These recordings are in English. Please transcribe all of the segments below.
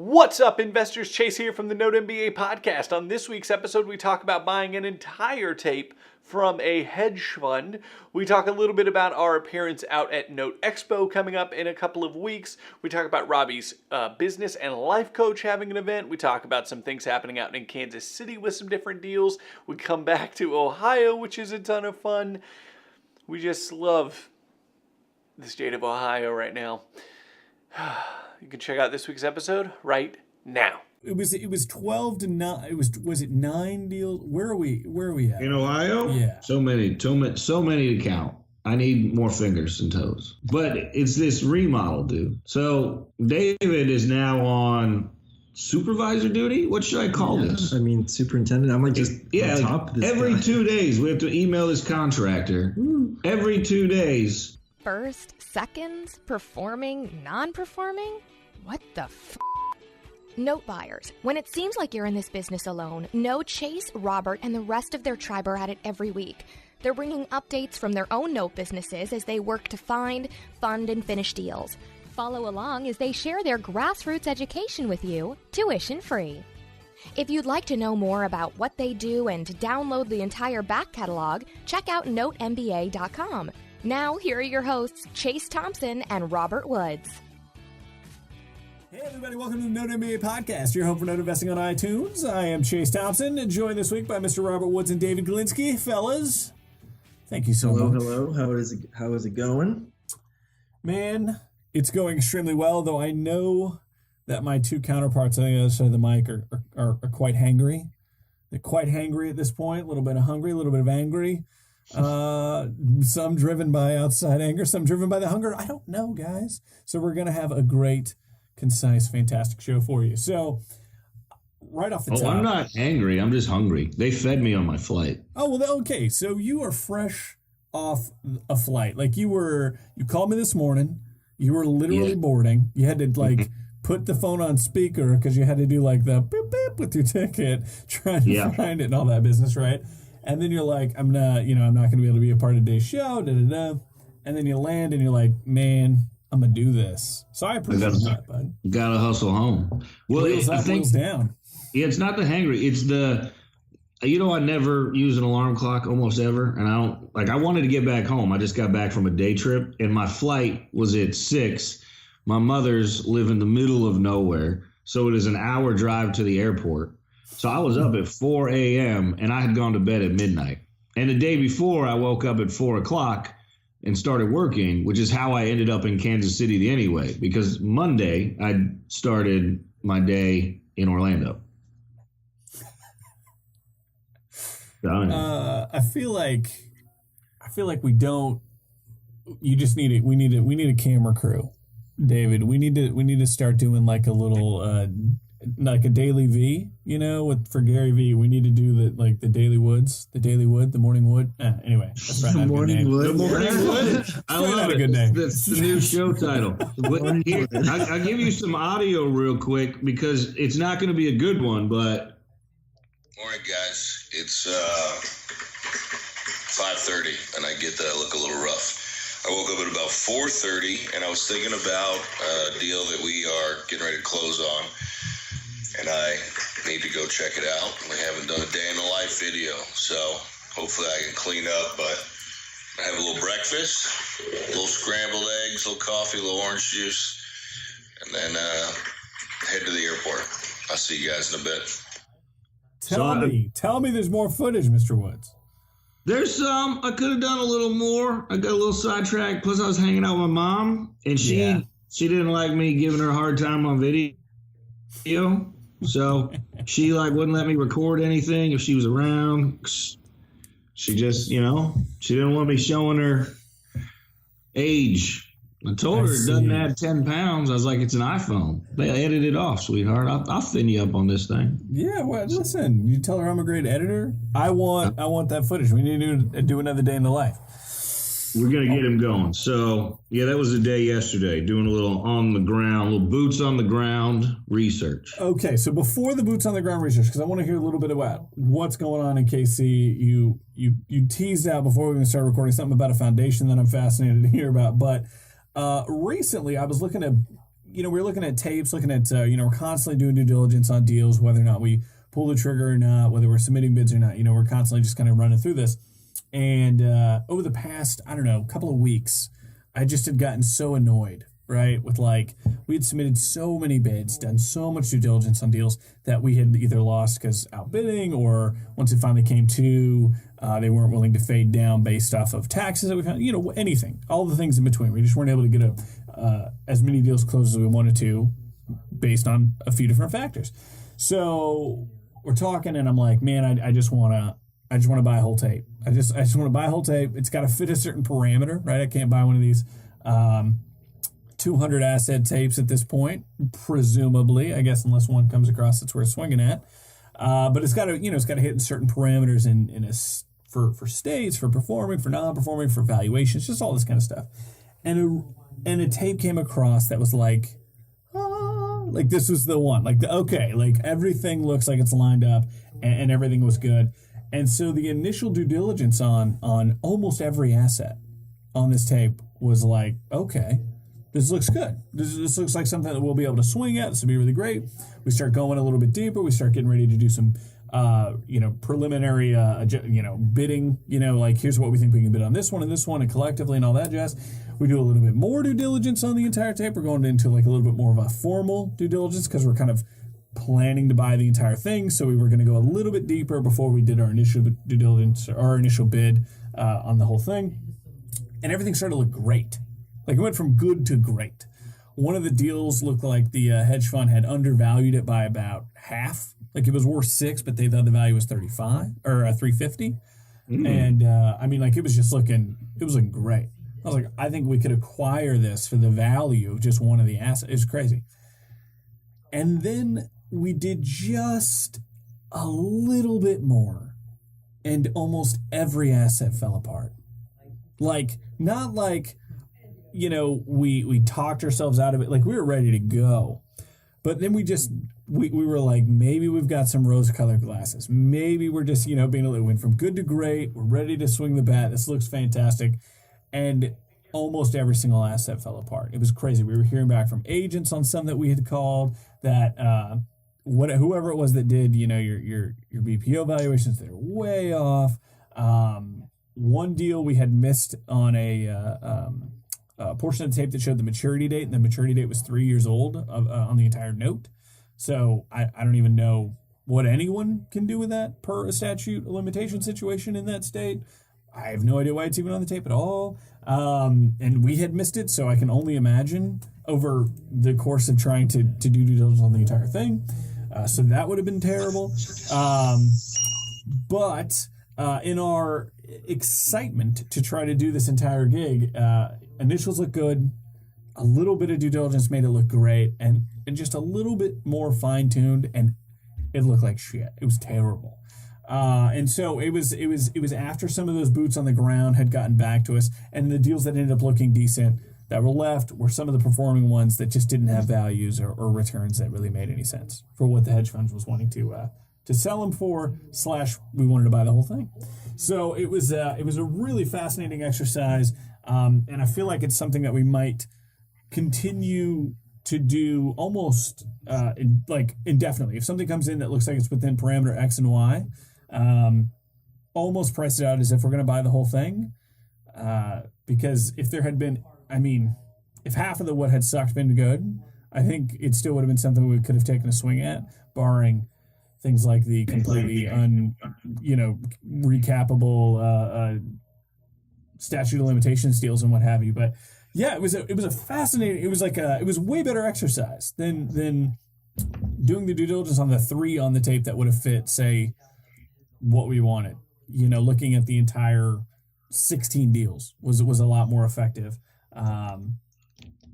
What's up, investors? Chase here from the Note MBA podcast. On this week's episode, we talk about buying an entire tape from a hedge fund. We talk a little bit about our appearance out at Note Expo coming up in a couple of weeks. We talk about Robbie's business and life coach having an event. We talk about some things happening out in Kansas City with some different deals. We come back to Ohio, which is a ton of fun. We just love the state of Ohio right now. You can check out this week's episode right now. It was 12 to 9. Was it 9 deals? Where are we at? In Ohio? Yeah. So many to count. I need more fingers and toes. But it's this remodel, dude. So David is now on supervisor duty. What should I call this? I mean, superintendent. I'm like just on top of this every guy. 2 days we have to email this contractor. Every 2 days. First, seconds, performing, non-performing? What the f***? Note buyers, when it seems like you're in this business alone, know Chase, Robert, and the rest of their tribe are at it every week. They're bringing updates from their own note businesses as they work to find, fund, and finish deals. Follow along as they share their grassroots education with you, tuition free. If you'd like to know more about what they do and to download the entire back catalog, check out notemba.com. Now, here are your hosts, Chase Thompson and Robert Woods. Hey everybody, welcome to the Note MBA podcast, your home for note investing on iTunes. I am Chase Thompson, and joined this week by Mr. Robert Woods and David Galinsky. Fellas, thank you so much. Hello. How is it going? Man, it's going extremely well, though I know that my two counterparts on the other side of the mic are quite hangry. They're quite hangry at this point, a little bit of hungry, a little bit of angry. Some driven by outside anger, some driven by the hunger. I don't know, guys. So we're going to have a great, concise, fantastic show for you. So right off the top. I'm not angry. I'm just hungry. They fed me on my flight. Oh, well, okay. So you are fresh off a flight. Like you called me this morning. You were literally boarding. You had to put the phone on speaker because you had to do like the beep beep with your ticket, trying to find it and all that business, right? And then you're like, I'm not going to be able to be a part of today's show, da-da-da. And then you land and you're like, man, I'm going to do this. So I appreciate that, bud. Got to hustle home. Well, I think down. Yeah, it's not the hangry. It's the, I never use an alarm clock almost ever. And I wanted to get back home. I just got back from a day trip and my flight was at 6. My mother's live in the middle of nowhere. So it is an hour drive to the airport. So I was up at 4 a.m. and I had gone to bed at midnight. And the day before, I woke up at 4 o'clock and started working, which is how I ended up in Kansas City anyway, because Monday I started my day in Orlando. I feel like we don't. You just need it. We need a camera crew, David. We need to start doing like a little. Like a daily V, for Gary V. We need to do the Daily Woods, the Morning Wood. Anyway, that's right. The Morning Wood. The Morning Wood. I love it. Good name. That's the new show title. I'll give you some audio real quick because it's not going to be a good one, but. Morning, guys. It's 5:30, and I get that I look a little rough. I woke up at about 4:30, and I was thinking about a deal that we are getting ready to close on. And I need to go check it out. We haven't done a day in the life video, so hopefully I can clean up. But I have a little breakfast, a little scrambled eggs, a little coffee, a little orange juice, and then head to the airport. I'll see you guys in a bit. Tell me there's more footage, Mr. Woods. There's some. I could have done a little more. I got a little sidetracked. Plus, I was hanging out with my mom, and she didn't like me giving her a hard time on video. So she wouldn't let me record anything if she was around. She just, she didn't want me showing her age. I told her it doesn't add 10 pounds. I was like, it's an iPhone. They edited it off, sweetheart. I'll thin you up on this thing. Yeah, well, listen, you tell her I'm a great editor. I want that footage. We need to do another day in the life. We're going to get him going. So, yeah, that was the day yesterday, doing a little on the ground, little boots on the ground research. Okay, so before the boots on the ground research, because I want to hear a little bit about what's going on in KC. You teased out before we even started recording something about a foundation that I'm fascinated to hear about. But recently I was looking at we're looking at tapes, looking at, we're constantly doing due diligence on deals, whether or not we pull the trigger or not, whether we're submitting bids or not. We're constantly just kind of running through this. And over the past, I don't know, couple of weeks, I just had gotten so annoyed, right? With we had submitted so many bids, done so much due diligence on deals that we had either lost because outbidding, or once it finally came to, they weren't willing to fade down based off of taxes that we found, anything, all the things in between. We just weren't able to get as many deals closed as we wanted to based on a few different factors. So we're talking, and I'm like, man, I just want to buy a whole tape. I just want to buy a whole tape. It's got to fit a certain parameter, right? I can't buy one of these 200 asset tapes at this point, presumably, I guess, unless one comes across that's worth swinging at. But it's got to, it's got to hit certain parameters for states, for performing, for non-performing, for valuations, just all this kind of stuff. And a tape came across that was like this was the one. Everything looks like it's lined up, and everything was good. And so the initial due diligence on almost every asset on this tape was like, okay, this looks good. This looks like something that we'll be able to swing at. This will be really great. We start going a little bit deeper. We start getting ready to do some, preliminary, bidding. Here's what we think we can bid on this one and collectively and all that jazz. We do a little bit more due diligence on the entire tape. We're going into a little bit more of a formal due diligence because we're kind of planning to buy the entire thing. So we were going to go a little bit deeper before we did our initial due diligence or our initial bid on the whole thing. And everything started to look great. It went from good to great. One of the deals looked like the hedge fund had undervalued it by about half. It was worth $6, but they thought the value was $35 or $350. And it was just looking great. I was like, I think we could acquire this for the value of just one of the assets. It was crazy. And then we did just a little bit more, and almost every asset fell apart. Not we talked ourselves out of it. We were ready to go. But then we were like, maybe we've got some rose-colored glasses. Maybe we're just, went from good to great. We're ready to swing the bat. This looks fantastic. And almost every single asset fell apart. It was crazy. We were hearing back from agents on some that we had called that whoever it was that did, your BPO valuations, they're way off. One deal we had missed on a portion of the tape that showed the maturity date, and the maturity date was 3 years old on the entire note. So I don't even know what anyone can do with that per a statute, a limitation situation in that state. I have no idea why it's even on the tape at all. And we had missed it, so I can only imagine over the course of trying to do due diligence on the entire thing. So that would have been terrible. But in our excitement to try to do this entire gig, initials look good. A little bit of due diligence made it look great, and just a little bit more fine-tuned, and it looked like shit. It was terrible. And so it was after some of those boots on the ground had gotten back to us, and the deals that ended up looking decent that were left were some of the performing ones that just didn't have values or returns that really made any sense for what the hedge funds was wanting to sell them for, / we wanted to buy the whole thing. So it was a really fascinating exercise, and I feel like it's something that we might continue to do almost indefinitely. If something comes in that looks like it's within parameter X and Y, almost price it out as if we're going to buy the whole thing. Because if there had been, if half of what had sucked been good, I think it still would have been something we could have taken a swing at, barring things like the completely recapable statute of limitations deals and what have you. But yeah, it was a fascinating. It was it was a way better exercise than doing the due diligence on the 3 on the tape that would have fit, say, what we wanted. Looking at the entire 16 deals was a lot more effective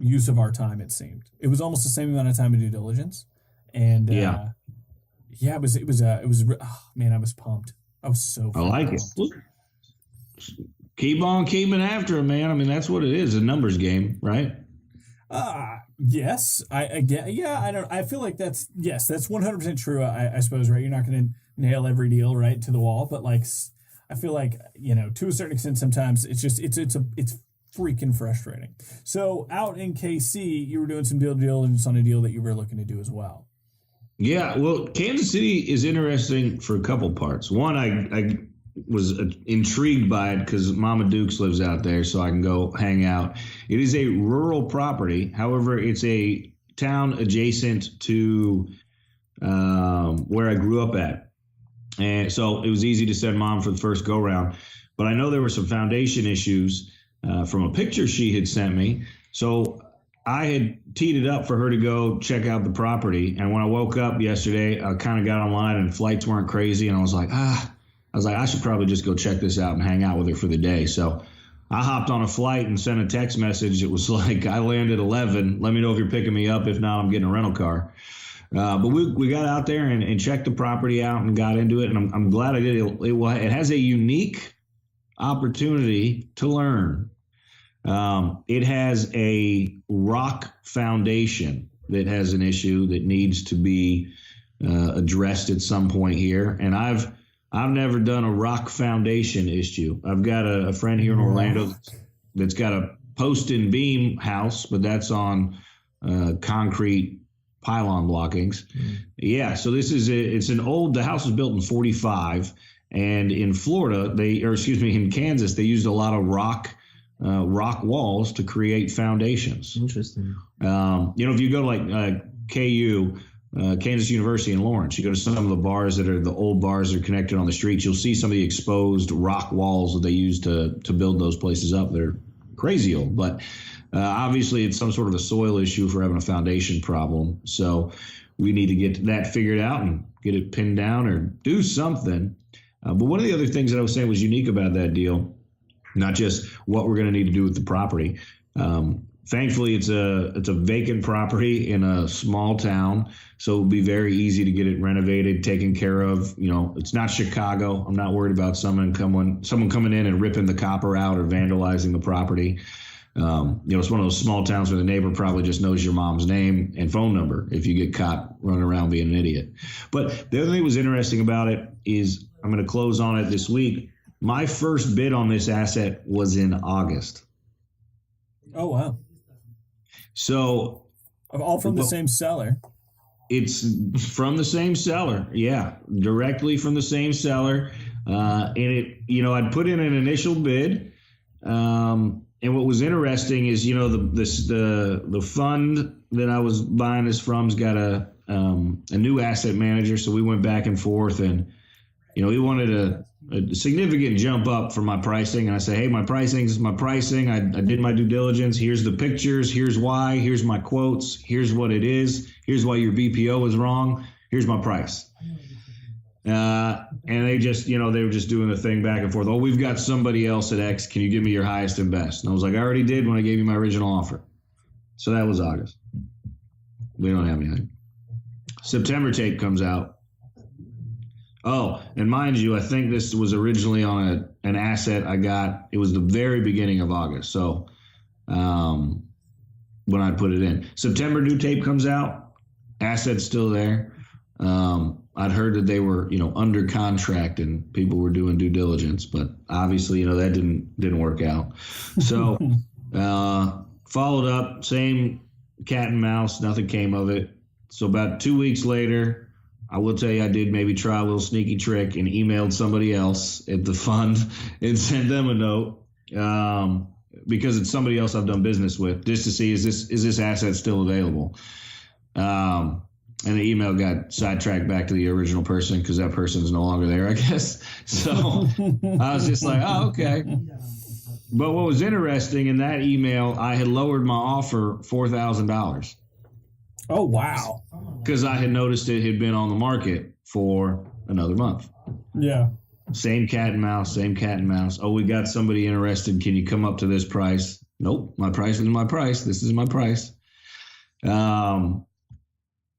use of our time. It seemed it was almost the same amount of time to due diligence, and it was man, I was pumped. I was so I like pumped. it. Keep on keeping after it, man. That's what it is, a numbers game, right? Yes. I feel like that's 100% true. I suppose, right? You're not going to nail every deal right to the wall, but I feel like, to a certain extent, sometimes it's freaking frustrating. So out in KC, you were doing some due diligence on a deal that you were looking to do as well. Yeah, well, Kansas City is interesting for a couple parts. One, I was intrigued by it because Mama Dukes lives out there, so I can go hang out. It is a rural property. However, it's a town adjacent to where I grew up at. And so it was easy to send Mom for the first go-round. But I know there were some foundation issues from a picture she had sent me. So I had teed it up for her to go check out the property. And when I woke up yesterday, I kind of got online and flights weren't crazy. And I was like, I should probably just go check this out and hang out with her for the day. So I hopped on a flight and sent a text message. It was like, I land at 11. Let me know if you're picking me up. If not, I'm getting a rental car. But we got out there and checked the property out and got into it. And I'm glad I did. It has a unique opportunity to learn. It has a rock foundation that has an issue that needs to be addressed at some point here. And I've never done a rock foundation issue. I've got a friend here in Orlando that's got a post and beam house, but that's on concrete pylon blockings. Yeah, so the house was built in 45, and in Florida, in Kansas, they used a lot of rock walls to create foundations. Interesting. If you go to KU, Kansas University in Lawrence, you go to some of the bars that are the old bars that are connected on the streets, you'll see some of the exposed rock walls that they use to build those places up. They're crazy old, but obviously it's some sort of a soil issue for having a foundation problem. So we need to get that figured out and get it pinned down or do something. But one of the other things that I was saying was unique about that deal, not just what we're going to need to do with the property. Thankfully, it's a vacant property in a small town, so it'll be very easy to get it renovated, taken care of. It's not Chicago. I'm not worried about someone coming in and ripping the copper out or vandalizing the property. It's one of those small towns where the neighbor probably just knows your mom's name and phone number if you get caught running around being an idiot. But the other thing that was interesting about it is I'm going to close on it this week. My first bid on this asset was in August. Oh, wow. So all from the same seller. It's from the same seller. Yeah, directly from the same seller. And I'd put in an initial bid. And what was interesting is, the fund that I was buying this from's got a new asset manager. So we went back and forth, and he wanted a significant jump up for my pricing. And I said, hey, my pricing is my pricing. I did my due diligence. Here's the pictures. Here's why. Here's my quotes. Here's what it is. Here's why your BPO is wrong. Here's my price. And they just, they were just doing the thing back and forth. Oh, we've got somebody else at X. Can you give me your highest and best? And I was like, I already did when I gave you my original offer. So that was August. We don't have anything. September tape comes out. Oh, and mind you, I think this was originally on an asset I got. It was the very beginning of August. So when I put it in. September new tape comes out. Asset's still there. I'd heard that they were, under contract and people were doing due diligence, but obviously, that didn't work out. So followed up, same cat and mouse, nothing came of it. So about 2 weeks later, I will tell you I did maybe try a little sneaky trick and emailed somebody else at the fund and sent them a note because it's somebody else I've done business with just to see is this asset still available. And the email got sidetracked back to the original person because that person is no longer there, I guess. So I was just like, oh, okay. But what was interesting in that email, I had lowered my offer $4,000. Oh, wow. Because I had noticed it had been on the market for another month. Yeah. Same cat and mouse. Oh, we got somebody interested. Can you come up to this price? Nope. My price is my price. This is my price.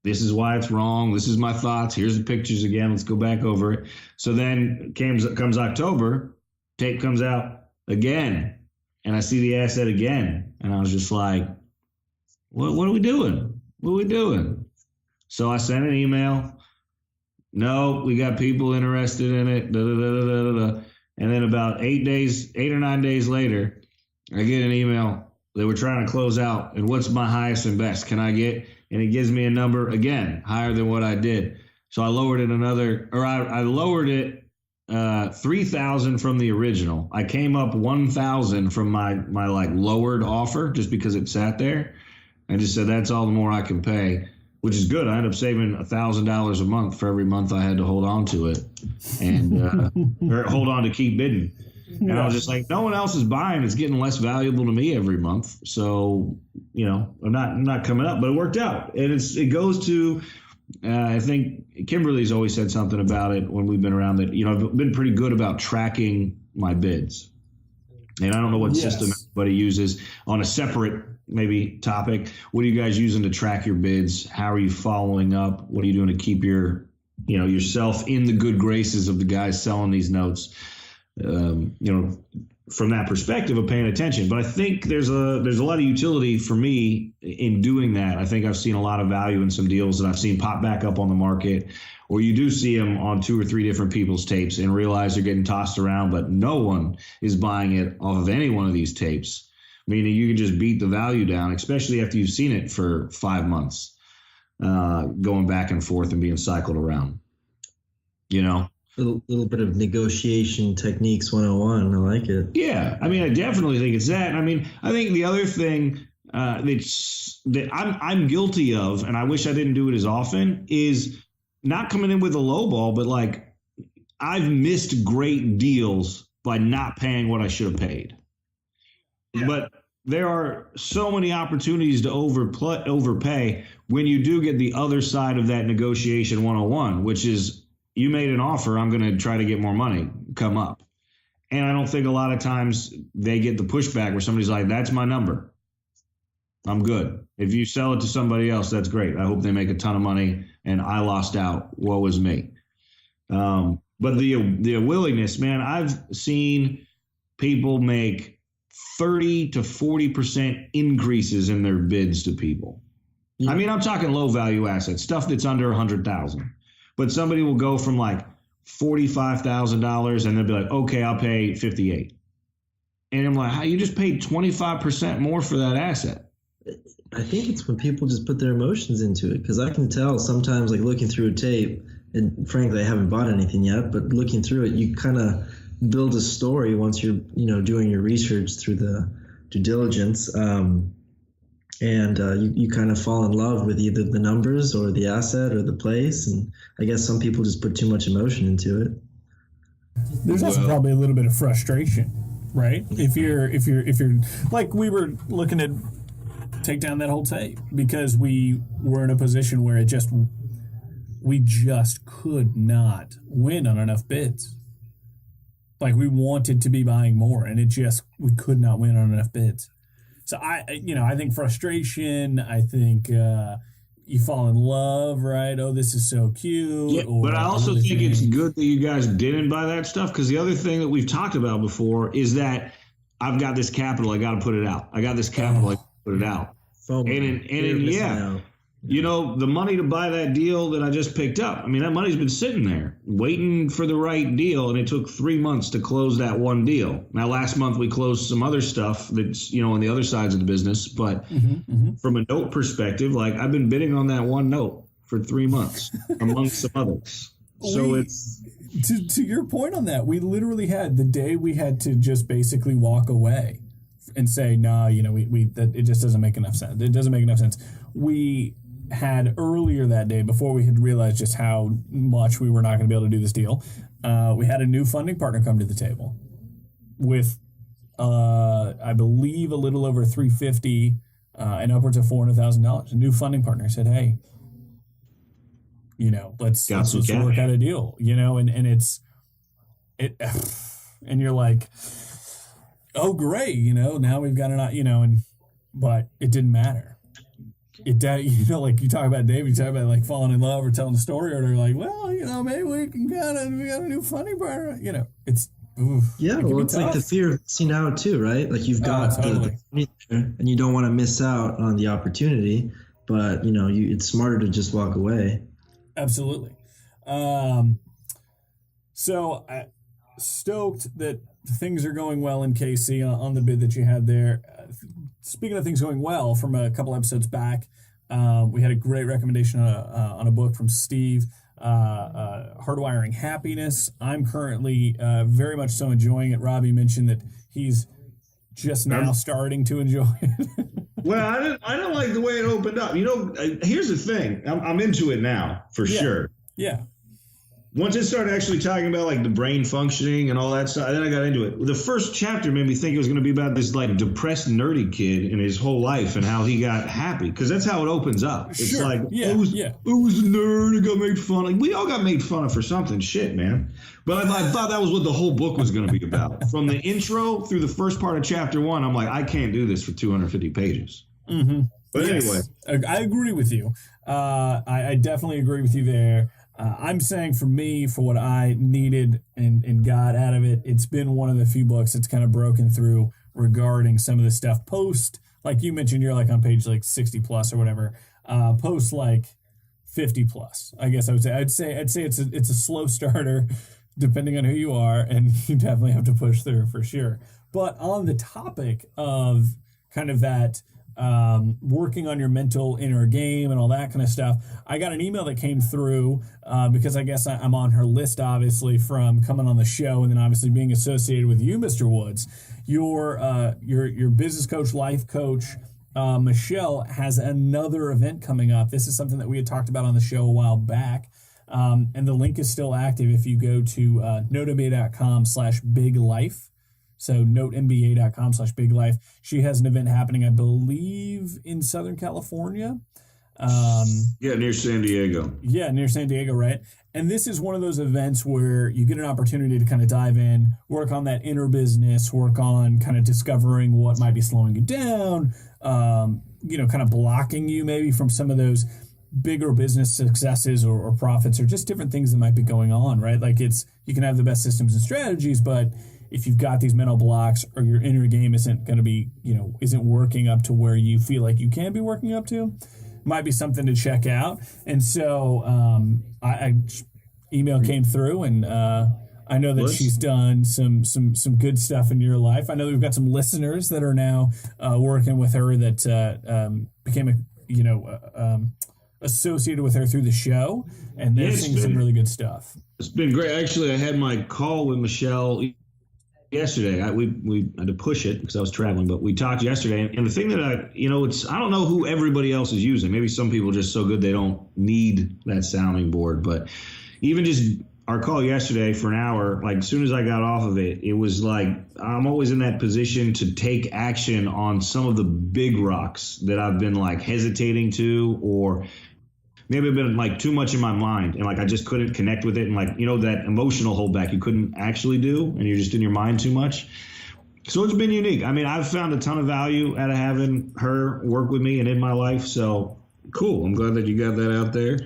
This is why it's wrong. This is my thoughts. Here's the pictures again. Let's go back over it. So then comes October, tape comes out again, and I see the asset again. And I was just like, what are we doing? What are we doing? So I sent an email. No, we got people interested in it. Da, da, da, da, da, da. And then about 8 or 9 days later, I get an email. They were trying to close out, and what's my highest and best can I get? And it gives me a number, again, higher than what I did. So I lowered it I lowered it 3,000 from the original. I came up 1,000 from my like lowered offer just because it sat there. I just said, that's all the more I can pay, which is good. I ended up saving $1,000 a month for every month I had to hold on to it and or hold on to keep bidding. And I was just like, no one else is buying. It's getting less valuable to me every month. So, I'm not coming up, but it worked out. And it goes to, I think Kimberly's always said something about it when we've been around that, I've been pretty good about tracking my bids. And I don't know what system everybody uses on a separate maybe topic. What are you guys using to track your bids? How are you following up? What are you doing to keep yourself in the good graces of the guys selling these notes? From that perspective of paying attention. But I think there's a lot of utility for me in doing that. I think I've seen a lot of value in some deals that I've seen pop back up on the market, or you do see them on 2 or 3 different people's tapes and realize they're getting tossed around, but no one is buying it off of any one of these tapes. Meaning you can just beat the value down, especially after you've seen it for 5 months, going back and forth and being cycled around, A little bit of negotiation techniques 101. I like it. Yeah, I mean, I definitely think it's that. I mean, I think the other thing that I'm guilty of, and I wish I didn't do it as often, is not coming in with a low ball, but like I've missed great deals by not paying what I should have paid. Yeah. But there are so many opportunities to overpay when you do get the other side of that negotiation 101, which is, you made an offer, I'm going to try to get more money, come up. And I don't think a lot of times they get the pushback where somebody's like, that's my number. I'm good. If you sell it to somebody else, that's great. I hope they make a ton of money and I lost out. Woe is me. But the willingness, man, I've seen people make 30 to 40% increases in their bids to people. Yeah. I mean, I'm talking low value assets, stuff that's under 100,000. But somebody will go from like $45,000 and they'll be like, okay, I'll pay 58. And I'm like, how you just paid 25% more for that asset? I think it's when people just put their emotions into it. Because I can tell sometimes, like looking through a tape, and frankly, I haven't bought anything yet, but looking through it, you kind of build a story once you're, doing your research through the due diligence. And you kind of fall in love with either the numbers or the asset or the place. And I guess some people just put too much emotion into it. There's also probably a little bit of frustration, right? If you're like, we were looking to take down that whole tape because we were in a position where we just could not win on enough bids. Like, we wanted to be buying more and we could not win on enough bids. So I think frustration, I think you fall in love, right? Oh, this is so cute. Yeah, but I also think it's good that you guys didn't buy that stuff, because the other thing that we've talked about before is that I've got this capital, I got to put it out. I got this capital, I got to put it out. The money to buy that deal that I just picked up, I mean, that money's been sitting there waiting for the right deal, and it took 3 months to close that one deal. Now, last month we closed some other stuff that's, on the other sides of the business, but from a note perspective, like, I've been bidding on that one note for 3 months amongst some others. So it's to your point on that, we literally had the day we had to just basically walk away and say, no, it just doesn't make enough sense. It doesn't make enough sense. We had earlier that day, before we had realized just how much we were not going to be able to do this deal, we had a new funding partner come to the table with, I believe, a little over $350 and upwards of $400,000. A new funding partner said, "Hey, let's work out a deal." And you're like, "Oh, great!" Now we've got but it didn't matter. Like you talk about David, you talk about like falling in love or telling a story, or they're like, well, maybe we got a new funny partner. It's it's like the fear of missing out too, right? Like you've got the and you don't want to miss out on the opportunity, but it's smarter to just walk away. Absolutely. stoked that things are going well in KC on the bid that you had there. Speaking of things going well, from a couple episodes back, we had a great recommendation on a book from Steve, Hardwiring Happiness. I'm currently very much so enjoying it. Robbie mentioned that he's just now starting to enjoy it. Well, I don't like the way it opened up. Here's the thing. I'm into it now, for sure. Yeah. Once it started actually talking about like the brain functioning and all that stuff, then I got into it. The first chapter made me think it was going to be about this like depressed, nerdy kid and his whole life and how he got happy, because that's how it opens up. It's like, I was a nerd, I got made fun of. We all got made fun of for something, shit, man. But I thought that was what the whole book was going to be about. From the intro through the first part of chapter 1, I'm like, I can't do this for 250 pages. Mm-hmm. But anyway. I agree with you. I definitely agree with you there. I'm saying for me, for what I needed and got out of it, it's been one of the few books that's kind of broken through regarding some of the stuff post, like you mentioned, you're like on page like 60 plus or whatever, post like 50 plus. I guess I'd say it's a slow starter depending on who you are, and you definitely have to push through for sure. But on the topic of kind of that working on your mental inner game and all that kind of stuff, I got an email that came through because I guess I'm on her list, obviously, from coming on the show, and then obviously being associated with you, Mr. Woods. Your business coach, life coach, Michelle, has another event coming up. This is something that we had talked about on the show a while back, and the link is still active if you go to noteba.com/biglife. So notemba.com/biglife. She has an event happening, I believe, in Southern California. Near San Diego. Yeah, near San Diego, right? And this is one of those events where you get an opportunity to kind of dive in, work on that inner business, work on kind of discovering what might be slowing you down, kind of blocking you maybe from some of those bigger business successes or profits, or just different things that might be going on, right? Like you can have the best systems and strategies, but if you've got these mental blocks or your inner game isn't going to be, isn't working up to where you feel like you can be working up to, might be something to check out. And so I email came through, and I know that she's done some good stuff in your life. I know that we've got some listeners that are now working with her that became associated with her through the show, and they're seeing some really good stuff. It's been great. Actually, I had my call with Michelle yesterday. We had to push it because I was traveling, but we talked yesterday. And the thing that I don't know who everybody else is using. Maybe some people are just so good they don't need that sounding board. But even just our call yesterday for an hour, like as soon as I got off of it, it was like I'm always in that position to take action on some of the big rocks that I've been like hesitating to, or maybe I've been like too much in my mind and like I just couldn't connect with it, and like that emotional holdback you couldn't actually do, and you're just in your mind too much. So it's been unique. I mean, I've found a ton of value out of having her work with me and in my life. So cool. I'm glad that you got that out there.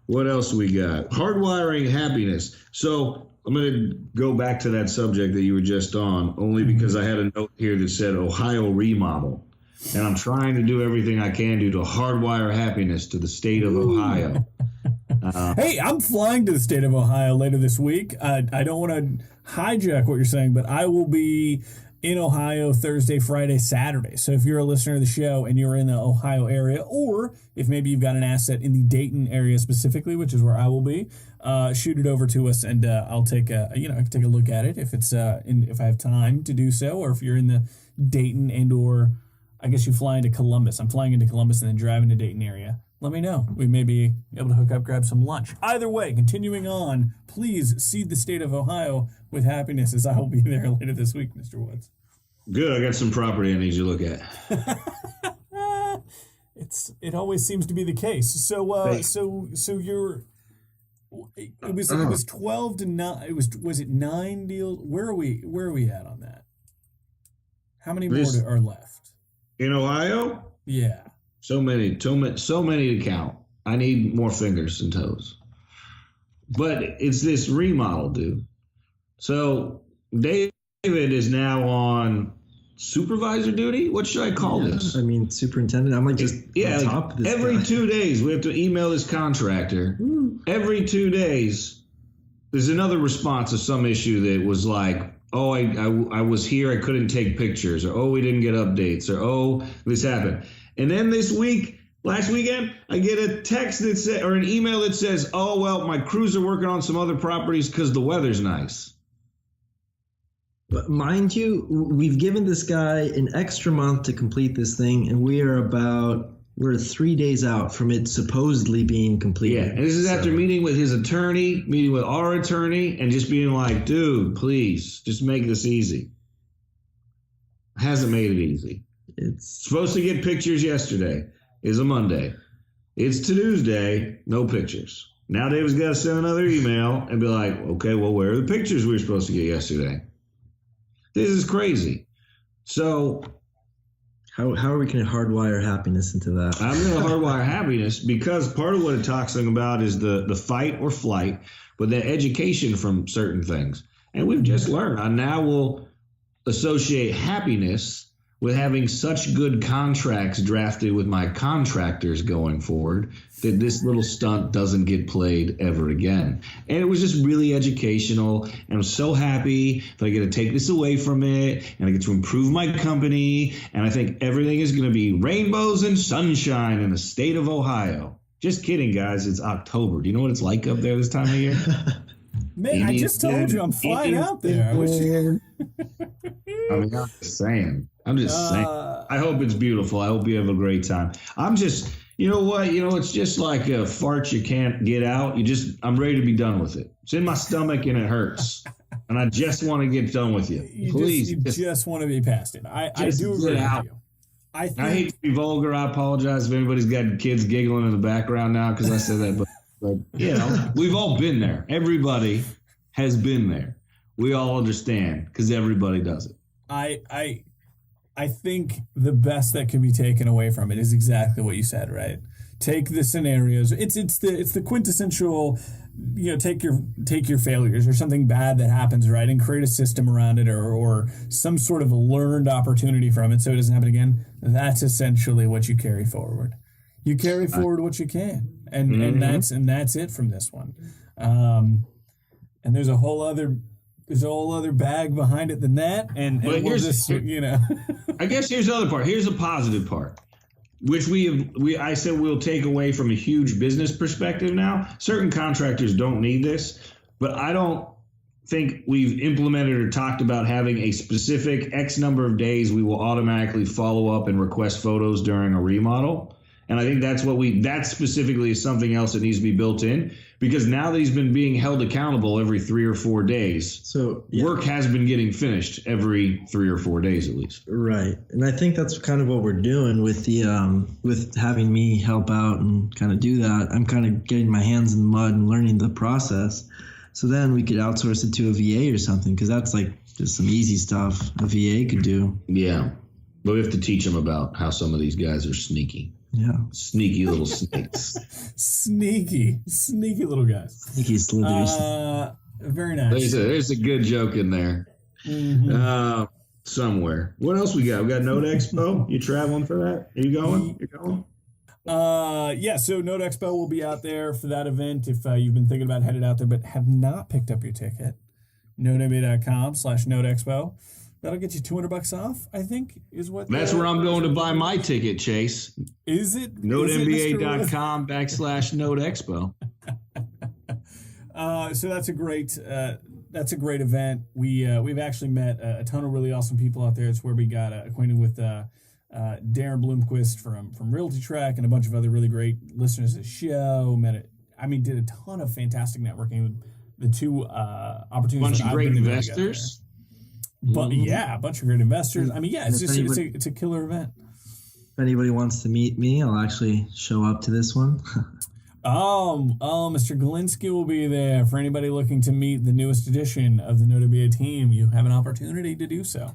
What else we got? Hardwiring happiness. So I'm going to go back to that subject that you were just on, only because I had a note here that said Ohio remodel. And I'm trying to do everything I can do to hardwire happiness to the state of Ohio. Hey, I'm flying to the state of Ohio later this week. I don't want to hijack what you're saying, but I will be in Ohio Thursday, Friday, Saturday. So if you're a listener of the show and you're in the Ohio area, or if maybe you've got an asset in the Dayton area specifically, which is where I will be, shoot it over to us, and I'll take I can take a look at it if it's if I have time to do so, or if you're in the Dayton or I guess you fly into Columbus. I'm flying into Columbus and then driving to Dayton area. Let me know. We may be able to hook up, grab some lunch. Either way, continuing on, please seed the state of Ohio with happiness, as I will be there later this week, Mr. Woods. Good. I got some property I need you to look at. It always seems to be the case. So you're. It was 12 to 9. Was it 9 deals? Where are we at on that? How many more are left? In Ohio? Yeah. So many to count. I need more fingers and toes. But it's this remodel, dude. So David is now on supervisor duty. What should I call this? I mean, superintendent. I'm like just on top of this every guy. 2 days we have to email this contractor. Every 2 days there's another response to some issue that was like, oh, I was here, I couldn't take pictures, or oh, we didn't get updates, or oh, this happened. And then last weekend, I get a text that says, or an email that says, oh, well, my crews are working on some other properties because the weather's nice. But mind you, we've given this guy an extra month to complete this thing, and we're 3 days out from it supposedly being completed. Yeah, and this is after meeting with his attorney, meeting with our attorney, and just being like, dude, please, just make this easy. Hasn't made it easy. It's supposed to get pictures yesterday. Is a Monday. It's Tuesday, no pictures. Now David's got to send another email and be like, okay, well, where are the pictures we were supposed to get yesterday? This is crazy. So how are we going to hardwire happiness into that? I'm going to hardwire happiness because part of what it talks about is the fight or flight, but the education from certain things. And we've just learned. I now will associate happiness with having such good contracts drafted with my contractors going forward that this little stunt doesn't get played ever again. And it was just really educational. And I'm so happy that I get to take this away from it and I get to improve my company. And I think everything is going to be rainbows and sunshine in the state of Ohio. Just kidding, guys. It's October. Do you know what it's like up there this time of year? Man, I just told you I'm flying out there. I mean, I'm just saying. I hope it's beautiful. I hope you have a great time. I'm just, you know what? It's just like a fart you can't get out. I'm ready to be done with it. It's in my stomach and it hurts. And I just want to get done with you. Please. You just want to be past it. I do agree with you. I hate to be vulgar. I apologize if anybody's got kids giggling in the background now because I said that. But we've all been there. Everybody has been there. We all understand because everybody does it. I think the best that can be taken away from it is exactly what you said, right? Take the scenarios. It's the quintessential, take your failures or something bad that happens, right, and create a system around it or some sort of learned opportunity from it so it doesn't happen again. That's essentially what you carry forward. You carry forward what you can, and that's it from this one. And there's a whole other bag behind it than that, and we'll just, I guess here's the other part. Here's the positive part, which I said we'll take away from a huge business perspective now. Certain contractors don't need this, but I don't think we've implemented or talked about having a specific X number of days we will automatically follow up and request photos during a remodel. And I think that specifically is something else that needs to be built in because now that he's been being held accountable every 3 or 4 days, so work has been getting finished every 3 or 4 days at least. Right. And I think that's kind of what we're doing with the with having me help out and kind of do that. I'm kind of getting my hands in the mud and learning the process. So then we could outsource it to a VA or something because that's like just some easy stuff a VA could do. Yeah. But we have to teach them about how some of these guys are sneaky. Yeah. Sneaky little snakes. Sneaky little guys. Sneaky slithery. Very nice. There's a good joke in there. Mm-hmm. Somewhere. What else we got? We got Note Expo. You traveling for that? Are you going? You're going? Yeah, so Note Expo will be out there for that event if you've been thinking about headed out there but have not picked up your ticket. NoteMBA.com/Note Expo. That'll get you $200 off, I think, is what. That's where I'm going to buy my ticket, Chase. Is it? NoteMBA.com/Note Expo. So that's a great event. We've actually met a ton of really awesome people out there. It's where we got acquainted with Darren Bloomquist from Realty Track and a bunch of other really great listeners of the show. Did a ton of fantastic networking with the two opportunities. A bunch of great investors. But yeah, a bunch of great investors. It's a killer event. If anybody wants to meet me, I'll actually show up to this one. Mr. Galinsky will be there. For anybody looking to meet the newest edition of the Note MBA team, you have an opportunity to do so.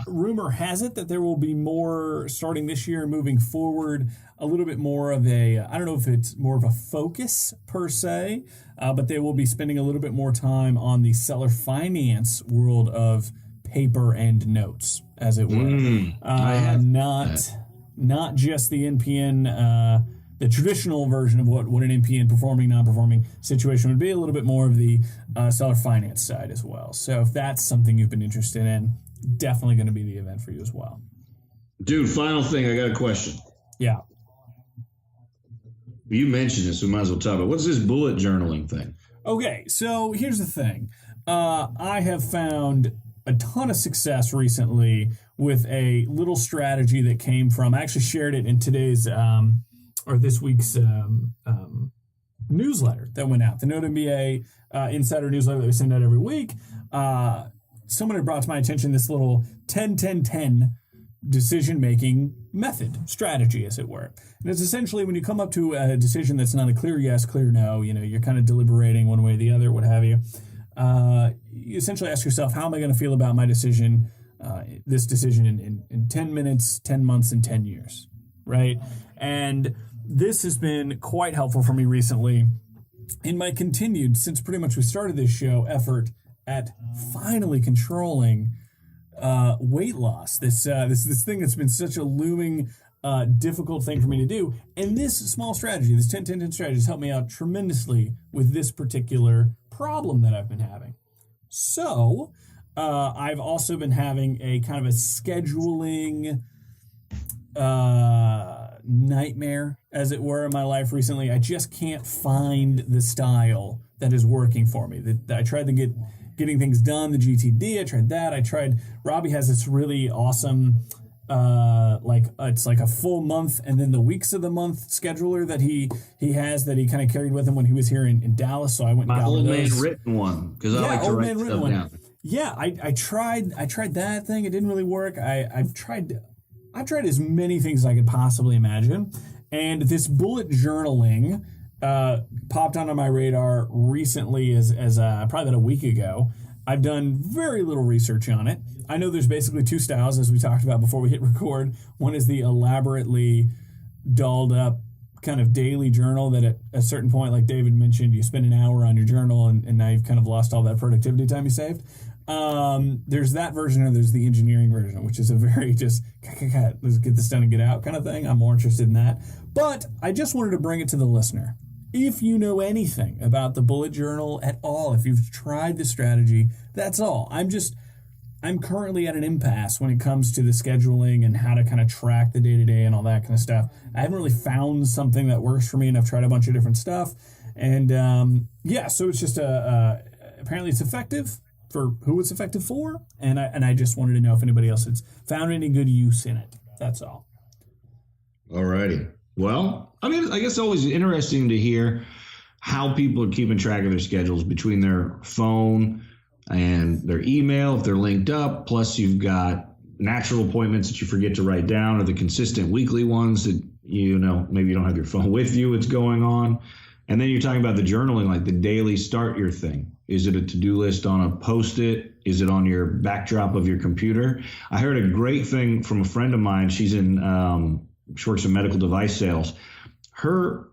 Rumor has it that there will be more starting this year and moving forward, a little bit more of I don't know if it's more of a focus per se, but they will be spending a little bit more time on the seller finance world of paper and notes, as it were. Not just the NPN the traditional version of what an NPN performing, non-performing situation would be, a little bit more of the seller finance side as well. So if that's something you've been interested in, definitely going to be the event for you as well. Dude, final thing, I got a question. Yeah. You mentioned this, we might as well talk about it. What's this bullet journaling thing? Okay, so here's the thing. I have found a ton of success recently with a little strategy that came from, I actually shared it in today's, or this week's newsletter that went out, the Note MBA Insider newsletter that we send out every week. Someone had brought to my attention this little 10-10-10 decision-making method, strategy, as it were. And it's essentially when you come up to a decision that's not a clear yes, clear no, you're kind of deliberating one way or the other, what have you. You essentially ask yourself, how am I going to feel about my decision, this decision in 10 minutes, 10 months, and 10 years, right? And this has been quite helpful for me recently in my continued, since pretty much we started this show, effort at finally controlling weight loss. This thing that's been such a looming, difficult thing for me to do. And this small strategy, this 10-10-10 strategy, has helped me out tremendously with this particular problem that I've been having. So I've also been having a kind of a scheduling nightmare, as it were, in my life recently. I just can't find the style that is working for me. I tried to getting things done, the GTD, I tried that. Robbie has this really awesome, it's like a full month and then the weeks of the month scheduler that he has that he kind of carried with him when he was here in Dallas. So I went and got old one of those. man written one, because I like to write stuff down. Yeah, I tried that thing. It didn't really work. I've tried as many things as I could possibly imagine. And this bullet journaling popped onto my radar recently as probably about a week ago. I've done very little research on it. I know there's basically two styles, as we talked about before we hit record. One is the elaborately dolled up kind of daily journal that at a certain point, like David mentioned, you spend an hour on your journal and now you've kind of lost all that productivity time you saved. There's that version, and there's the engineering version, which is a very just, let's get this done and get out kind of thing. I'm more interested in that. But I just wanted to bring it to the listener. If you know anything about the bullet journal at all, if you've tried the strategy, that's all. I'm currently at an impasse when it comes to the scheduling and how to kind of track the day-to-day and all that kind of stuff. I haven't really found something that works for me, and I've tried a bunch of different stuff. And so it's just apparently it's effective for who it's effective for, and I just wanted to know if anybody else has found any good use in it. That's all. All righty. Well, I mean, I guess it's always interesting to hear how people are keeping track of their schedules between their phone and their email, if they're linked up. Plus, you've got natural appointments that you forget to write down, or the consistent weekly ones that, maybe you don't have your phone with you, what's going on. And then you're talking about the journaling, like the daily start your thing. Is it a to-do list on a Post-it? Is it on your backdrop of your computer? I heard a great thing from a friend of mine. She works in medical device sales. Her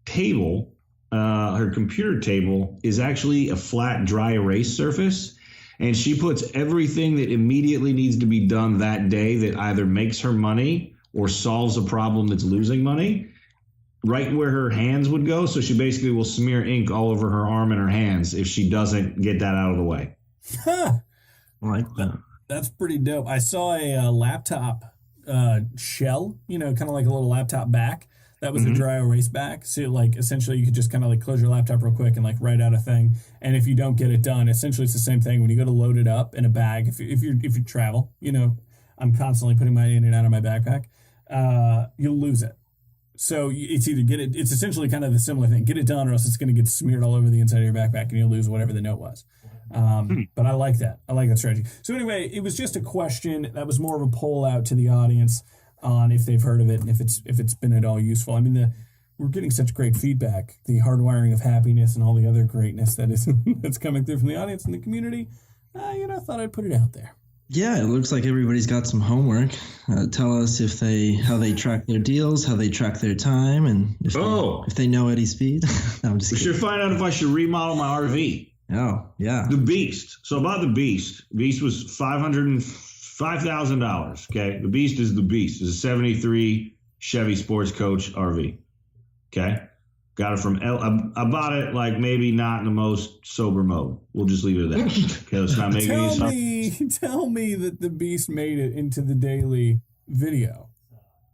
table, her computer table, is actually a flat, dry erase surface. And she puts everything that immediately needs to be done that day that either makes her money or solves a problem that's losing money right where her hands would go. So she basically will smear ink all over her arm and her hands if she doesn't get that out of the way. I like that. That's pretty dope. I saw a laptop shell, kind of like a little laptop back. That was a dry erase back. So like essentially you could just kind of like close your laptop real quick and like write out a thing. And if you don't get it done, essentially it's the same thing when you go to load it up in a bag. If you travel, I'm constantly putting mine in and out of my backpack. You'll lose it. So it's either it's essentially kind of the similar thing. Get it done, or else it's going to get smeared all over the inside of your backpack, and you'll lose whatever the note was. But I like that. I like that strategy. So anyway, it was just a question. That was more of a poll out to the audience on if they've heard of it and if it's been at all useful. I mean, we're getting such great feedback, the hardwiring of happiness and all the other greatness that is that's coming through from the audience and the community. I thought I'd put it out there. Yeah, it looks like everybody's got some homework. Tell us how they track their deals, how they track their time, and if they know Eddie Speed. No, I'm just kidding. We should find out if I should remodel my RV. Oh, yeah. The Beast. So I bought the Beast. Beast was $5,000. Okay, the Beast is the Beast. It's a '73 Chevy Sports Coach RV. Okay. Got it from I bought it like maybe not in the most sober mode. We'll just leave it at that. Okay, let's not make Tell me that the Beast made it into the daily video.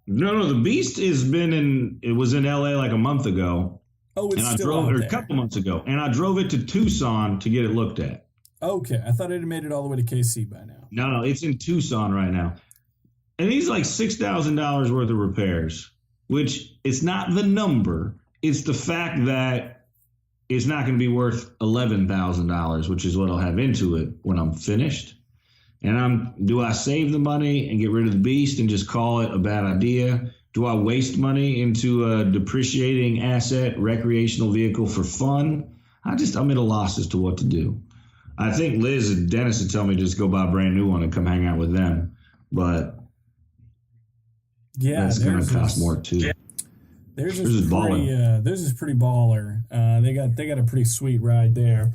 No, the Beast it was in LA like a month ago. Oh, it's and still I drove out it there. a couple months ago. And I drove it to Tucson to get it looked at. Okay. I thought it had made it all the way to KC by now. No, it's in Tucson right now. And these like $6,000 worth of repairs, which it's not the number. It's the fact that it's not going to be worth $11,000, which is what I'll have into it when I'm finished. And do I save the money and get rid of the Beast and just call it a bad idea? Do I waste money into a depreciating asset, recreational vehicle for fun? I'm at a loss as to what to do. I think Liz and Dennis would tell me just go buy a brand new one and come hang out with them. But that's going to cost more too. Theirs is pretty baller. They got a pretty sweet ride there.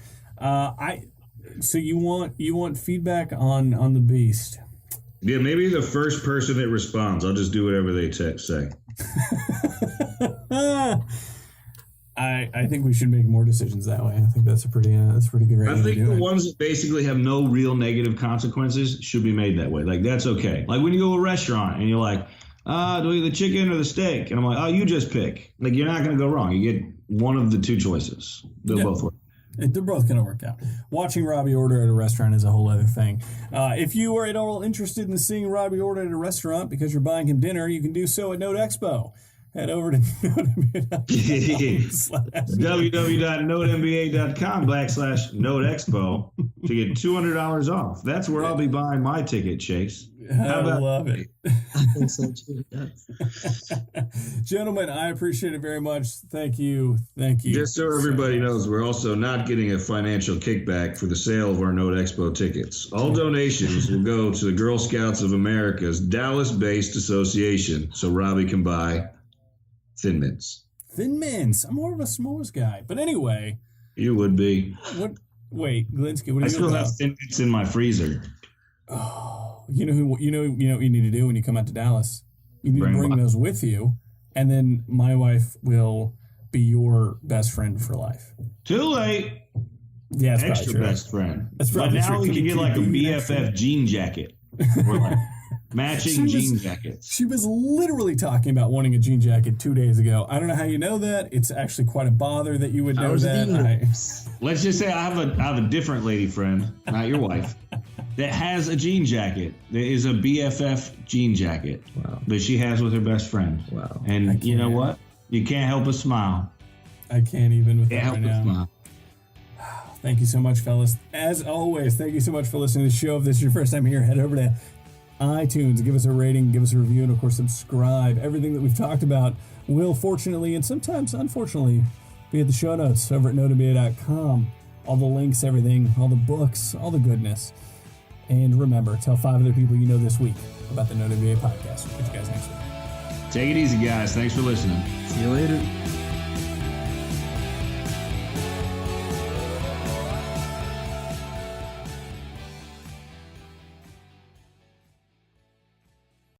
So you want feedback on the Beast? Yeah, maybe the first person that responds, I'll just do whatever they say. I think we should make more decisions that way. I think that's a pretty good rate. I think the ones that basically have no real negative consequences should be made that way. Like that's okay. Like when you go to a restaurant and you're like, do I get the chicken or the steak? And I'm like, oh, you just pick. Like you're not going to go wrong. You get one of the two choices. They'll both work. They're both going to work out. Watching Robbie order at a restaurant is a whole other thing. If you are at all interested in seeing Robbie order at a restaurant because you're buying him dinner, you can do so at Note Expo. Head over to www.notenba.com/NoteExpo to get $200 off. That's where I'll be buying my ticket, Chase. I love it. I think so too. Yes. Gentlemen, I appreciate it very much. Thank you. Just so everybody knows, we're also not getting a financial kickback for the sale of our Note Expo tickets. All donations will go to the Girl Scouts of America's Dallas-based association so Robbie can buy Thin Mints. Thin Mints. I'm more of a s'mores guy. But anyway. You would be. What? Wait, Glinsky, what are you still have Thin Mints in my freezer. Oh, you know what you need to do when you come out to Dallas? You need to bring those with you, and then my wife will be your best friend for life. Too late. Yeah, it's extra true. Best friend. That's but now we can get like a BFF jean jacket. Or like matching jean jackets. She was literally talking about wanting a jean jacket 2 days ago. I don't know how you know that. It's actually quite a bother that you would know that. Let's just say I have a different lady friend, not your wife, that has a jean jacket. That is a BFF jean jacket that she has with her best friend. Wow. And you know what? You can't help but smile. I can't even with Can't that help right but now. smile. Thank you so much, fellas. As always, thank you so much for listening to the show. If this is your first time here, head over to iTunes, give us a rating, give us a review, and of course subscribe. Everything that we've talked about will fortunately and sometimes unfortunately be at the show notes over at notemba.com. All the links, everything, all the books, all the goodness. And remember, tell 5 other people you know this week about the Note MBA podcast. We'll catch you guys next week. Take it easy, guys. Thanks for listening. See you later.